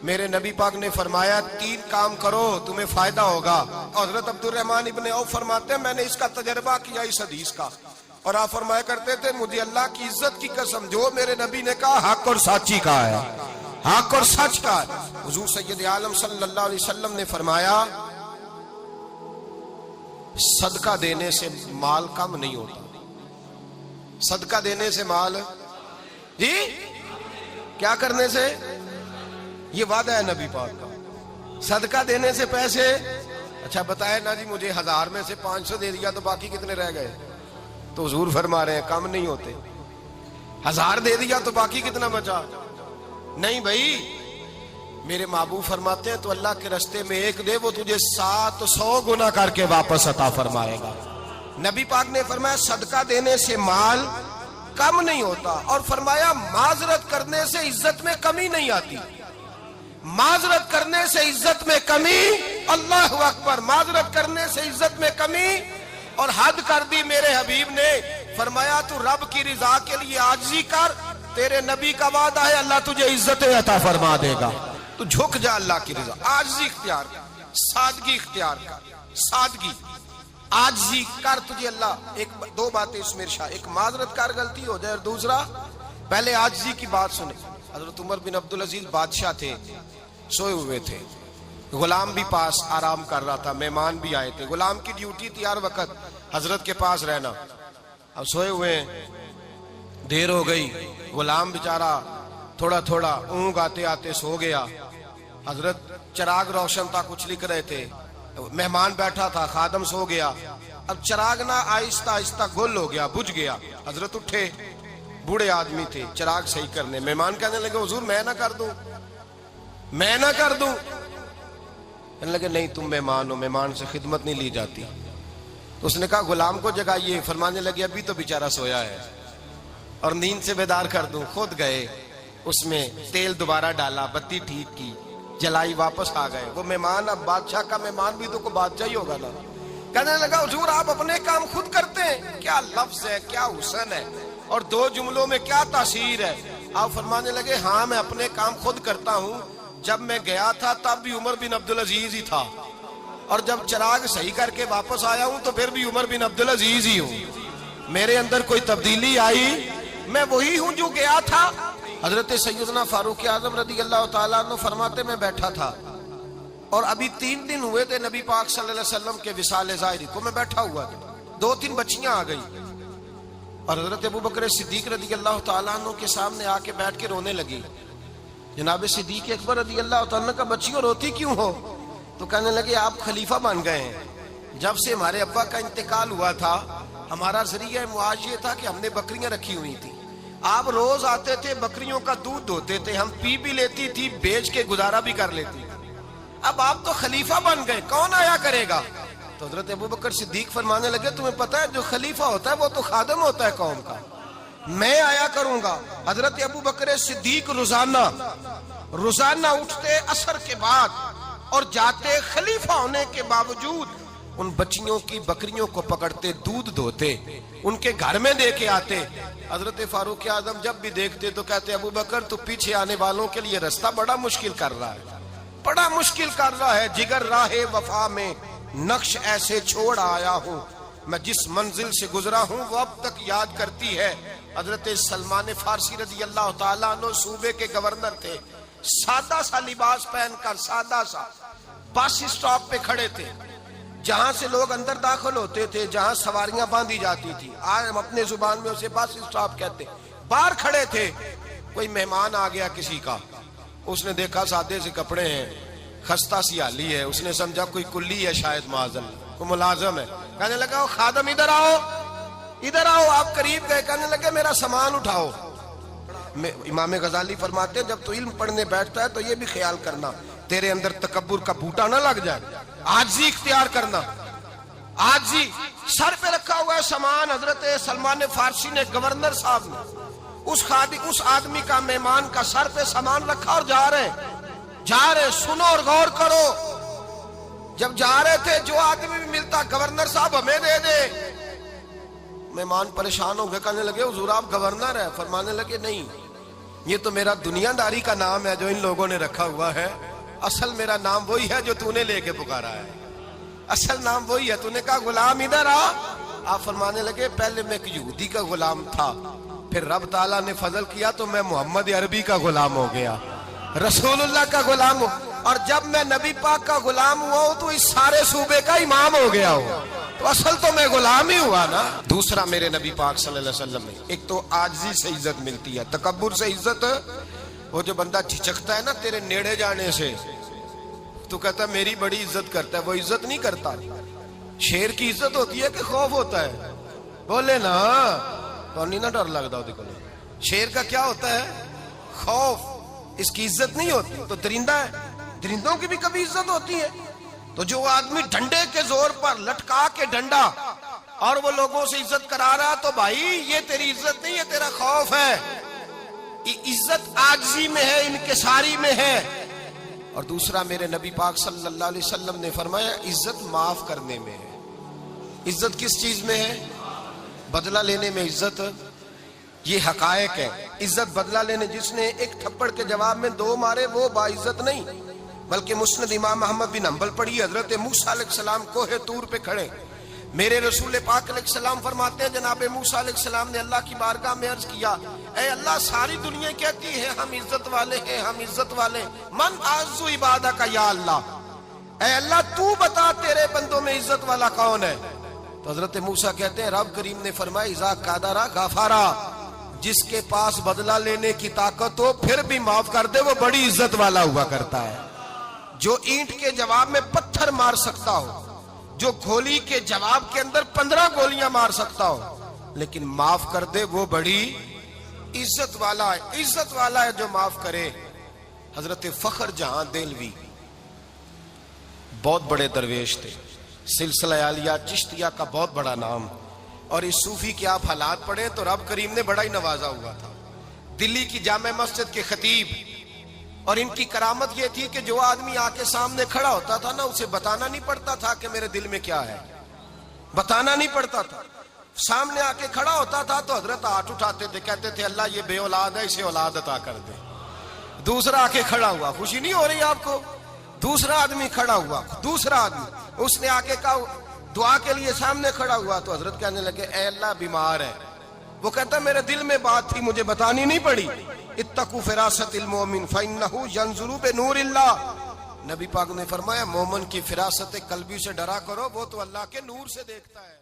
میرے نبی پاک نے فرمایا 3 کام کرو تمہیں فائدہ ہوگا. حضرت عبدالرحمن ابن عوف فرماتے ہیں میں نے اس کا تجربہ کیا اس حدیث کا, اور آپ فرمایا کرتے تھے مجھے اللہ کی عزت کی قسم جو میرے نبی نے کہا حق اور سچی کہا ہے, حق اور سچ کا ہے. حضور سید عالم صلی اللہ علیہ وسلم نے فرمایا صدقہ دینے سے مال کم نہیں ہوتا. صدقہ دینے سے مال جی کیا کرنے سے, یہ وعدہ ہے نبی پاک کا. صدقہ دینے سے پیسے, اچھا بتائے نا جی مجھے 1000 میں سے 500 دے دیا تو باقی کتنے رہ گئے؟ تو حضور فرما رہے ہیں کم نہیں ہوتے. 1000 دے دیا تو باقی کتنا بچا؟ نہیں بھائی, میرے محبوب فرماتے ہیں تو اللہ کے راستے میں 1 دے وہ تجھے 700 گنا کر کے واپس عطا فرمائے گا. نبی پاک نے فرمایا صدقہ دینے سے مال کم نہیں ہوتا, اور فرمایا معذرت کرنے سے عزت میں کمی نہیں آتی. معذرت کرنے سے عزت میں کمی, اللہ اکبر, معذرت کرنے سے عزت میں کمی. اور حد کر دی میرے حبیب نے, فرمایا تو رب کی رضا کے لیے عاجزی کر, تیرے نبی کا وعدہ ہے اللہ تجھے عزت عطا فرما دے گا. تو جھک جا اللہ کی رضا, عاجزی اختیار کر, سادگی اختیار کر, سادگی عاجزی کر, تجھے اللہ 2 باتیں اس میں ارشاد, ایک معذرت کر غلطی ہو جائے, اور دوسرا پہلے عاجزی کی بات سنے. حضرت عمر بن عبدالعزیز بادشاہ تھے, سوئے ہوئے تھے, غلام بھی پاس آرام کر رہا تھا, مہمان بھی آئے تھے. غلام کی ڈیوٹی تھی ہر وقت حضرت کے پاس رہنا. اب سوئے ہوئے دیر ہو گئی, غلام بیچارہ تھوڑا تھوڑا اونگ آتے آتے سو گیا. حضرت چراغ روشن تھا, کچھ لکھ رہے تھے, مہمان بیٹھا تھا, خادم سو گیا. اب چراغ نہ آہستہ آہستہ گل ہو گیا, بجھ گیا. حضرت اٹھے, بوڑھے آدمی تھے, چراغ صحیح کرنے. مہمان کہنے لگے حضور میں نہ کر دوں, میں نہ کر دوں. کہنے لگے نہیں تم مہمان ہو, مہمان سے خدمت نہیں لی جاتی. تو اس نے کہا غلام کو جگائیے. فرمانے لگے ابھی تو بیچارہ سویا ہے اور نیند سے بیدار کر دوں. خود گئے, اس میں تیل دوبارہ ڈالا, بتی ٹھیک کی, جلائی, واپس آ گئے. وہ مہمان, اب بادشاہ کا مہمان بھی تو کوئی بادشاہ ہی ہوگا نا. کہنے لگا حضور آپ اپنے کام خود کرتے ہیں, کیا لفظ ہے, کیا حسن ہے, اور 2 جملوں میں کیا تاثیر ہے. آپ فرمانے لگے ہاں میں اپنے کام خود کرتا ہوں. جب میں گیا تھا تب بھی عمر بن عبدالعزیز ہی تھا, اور جب چراغ صحیح کر کے واپس آیا ہوں تو پھر بھی عمر بن عبدالعزیز ہی ہوں. میرے اندر کوئی تبدیلی آئی, میں وہی ہوں جو گیا تھا. حضرت سیدنا فاروق اعظم رضی اللہ تعالیٰ عنہ فرماتے میں بیٹھا تھا, اور ابھی 3 دن ہوئے تھے نبی پاک صلی اللہ علیہ وسلم کے وصال ظاہری کو. میں بیٹھا ہوا تھا, 2-3 بچیاں آ گئی, اور حضرت ابوبکر صدیق رضی اللہ تعالیٰ عنہ کے سامنے آ کے بیٹھ کے رونے لگی. جناب صدیق اکبر رضی اللہ تعالیٰ عنہ کا بچیوں روتی کیوں ہو؟ تو کہنے لگے آپ خلیفہ بن گئے ہیں. جب سے ہمارے ابا کا انتقال ہوا تھا ہمارا ذریعہ معاش یہ تھا کہ ہم نے بکریاں رکھی ہوئی تھی. آپ روز آتے تھے, بکریوں کا دودھ دھوتے تھے, ہم پی بھی لیتی تھی, بیچ کے گزارا بھی کر لیتی. اب آپ تو خلیفہ بن گئے, کون آیا کرے گا؟ تو حضرت ابوبکر صدیق فرمانے لگے تمہیں پتہ ہے جو خلیفہ ہوتا ہے وہ تو خادم ہوتا ہے قوم کا, میں آیا کروں گا. حضرت ابوبکر صدیق روزانہ اٹھتے عصر کے بعد اور جاتے, خلیفہ ہونے کے باوجود ان بچیوں کی بکریوں کو پکڑتے, دودھ دھوتے, ان کے گھر میں دے کے آتے. حضرت فاروق اعظم جب بھی دیکھتے تو کہتے ابوبکر تو پیچھے آنے والوں کے لیے راستہ بڑا مشکل کر رہا ہے, بڑا مشکل کر رہا ہے. جگر راہ وفا میں نقش ایسے چھوڑ آیا ہوں, میں جس منزل سے گزرا ہوں وہ اب تک یاد کرتی ہے. حضرت سلمان فارسی رضی اللہ تعالیٰ عنہ صوبے کے گورنر تھے, سادہ سا لباس پہن کر, سادہ سا, بس اسٹاپ پہ کھڑے تھے, جہاں سے لوگ اندر داخل ہوتے تھے, جہاں سواریاں باندھی جاتی تھی, آج ہم اپنے زبان میں اسے بس اسٹاپ کہتے. باہر کھڑے تھے, کوئی مہمان آ گیا کسی کا, اس نے دیکھا سادے سے کپڑے ہیں, خستہ سی حالی ہے, اس نے سمجھا کوئی کلی ہے شاید, معاذ اللہ کوئی ملازم ہے. کہنے لگا خادم ادھر آؤ, ادھر آؤ. آپ قریب گئے, کہنے لگے میرا سامان اٹھاؤ. امام غزالی فرماتے ہیں جب تو علم پڑھنے بیٹھتا ہے تو یہ بھی خیال کرنا تیرے اندر تکبر کا بوٹا نہ لگ جائے, عاجزی اختیار کرنا. عاجزی, سر پہ رکھا ہوا ہے سامان. حضرت سلمان فارسی نے, گورنر صاحب نے, اس آدمی کا, مہمان کا سر پہ سامان رکھا اور جا رہے. سنو اور غور کرو. جب جا رہے تھے جو آدمی بھی ملتا, گورنر صاحب ہمیں دے دے. مہمان پریشان ہو گئے, کہنے لگے حضور آپ گورنر ہیں؟ فرمانے لگے نہیں, یہ تو میرا دنیا داری کا نام ہے جو ان لوگوں نے رکھا ہوا ہے، اصل میرا نام وہی ہے جو تو نے لے کے پکارا ہے، اصل نام وہی ہے۔ تو نے کہا غلام ادھر آ، آپ فرمانے لگے پہلے میں ایک یہودی کا غلام تھا، پھر رب تعالیٰ نے فضل کیا تو میں محمد عربی کا غلام ہو گیا، رسول اللہ کا غلام ہوں، اور جب میں نبی پاک کا غلام ہوا ہوں تو اس سارے صوبے کا امام ہو گیا ہوں، تو اصل تو میں غلام ہی ہوا نا۔ دوسرا میرے نبی پاک صلی اللہ علیہ وسلم میں ایک تو عاجزی سے عزت ملتی ہے، تکبر سے عزت، وہ جو بندہ جھجکتا ہے نا تیرے نیڑے جانے سے، تو کہتا ہے میری بڑی عزت کرتا ہے، وہ عزت نہیں کرتا۔ شیر کی عزت ہوتی ہے کہ خوف ہوتا ہے؟ بولے نا، تو نہیں نا ڈر لگتا ہوتی کو۔ شیر کا کیا ہوتا ہے؟ خوف، اس کی عزت نہیں ہوتی۔ تو درندہ ہے، درندوں کی بھی کبھی عزت ہوتی ہے؟ تو جو آدمی ڈنڈے کے زور پر لٹکا کے ڈنڈا اور وہ لوگوں سے عزت کرا رہا، تو بھائی یہ تیری عزت نہیں ہے، تیرا خوف ہے۔ عزت عاجزی میں ہے، انکساری میں ہے۔ اور دوسرا میرے نبی پاک صلی اللہ علیہ وسلم نے فرمایا عزت معاف کرنے میں ہے۔ عزت کس چیز میں ہے؟ بدلہ لینے میں عزت، یہ حقائق ہے۔ عزت بدلہ لینے، جس نے ایک تھپڑ کے جواب میں 2 مارے وہ باعزت نہیں، بلکہ مسند امام احمد بن حنبل پڑھی، حضرت موسیٰ علیہ السلام کوہ طور پہ کھڑے، میرے رسول پاک علیہ السلام فرماتے ہیں جناب موسیٰ علیہ السلام نے اللہ کی بارگاہ میں عرض کیا، اے اللہ ساری دنیا کہتی ہے ہم عزت والے ہیں، ہم عزت والے ہیں، من اعز عبادک یا اللہ، اے اللہ تو بتا تیرے بندوں میں عزت والا کون ہے؟ تو حضرت موسیٰ کہتے ہیں رب کریم نے فرمایا اذا قادر غفارا، جس کے پاس بدلہ لینے کی طاقت ہو پھر بھی معاف کر دے وہ بڑی عزت والا ہوا کرتا ہے۔ جو اینٹ کے جواب میں پتھر مار سکتا ہو، جو گولی کے جواب کے اندر 15 گولیاں مار سکتا ہو، لیکن معاف کر دے وہ بڑی عزت والا ہے۔ عزت والا ہے جو معاف کرے۔ حضرت فخر جہاں دہلوی بہت بڑے درویش تھے، سلسلہ عالیہ چشتیہ کا بہت بڑا نام، اور اس صوفی کے آپ حالات پڑھیں تو رب کریم نے بڑا ہی نوازا ہوا تھا۔ دلی کی جامع مسجد کے خطیب، اور ان کی کرامت یہ تھی کہ جو آدمی آ کے سامنے کھڑا ہوتا تھا نا اسے بتانا نہیں پڑتا تھا کہ میرے دل میں کیا ہے، بتانا نہیں پڑتا تھا۔ سامنے آ کے کھڑا ہوتا تھا تو حضرت ہاتھ اٹھاتے تھے، کہتے تھے اللہ یہ بے اولاد ہے اسے اولاد عطا کر دے۔ دوسرا آ کے کھڑا ہوا، خوشی نہیں ہو رہی آپ کو؟ دوسرا آدمی کھڑا ہوا، دوسرا آدمی اس نے آ کے کہا دعا کے لیے سامنے کھڑا ہوا، تو حضرت کہنے لگے اے اللہ بیمار ہے، وہ کہتا میرے دل میں بات تھی مجھے بتانی نہیں پڑی، اتقوا فراست المومن فإنہ ینظر بنور اللہ، نبی پاک نے فرمایا مومن کی فراست قلبی سے ڈرا کرو، وہ تو اللہ کے نور سے دیکھتا ہے۔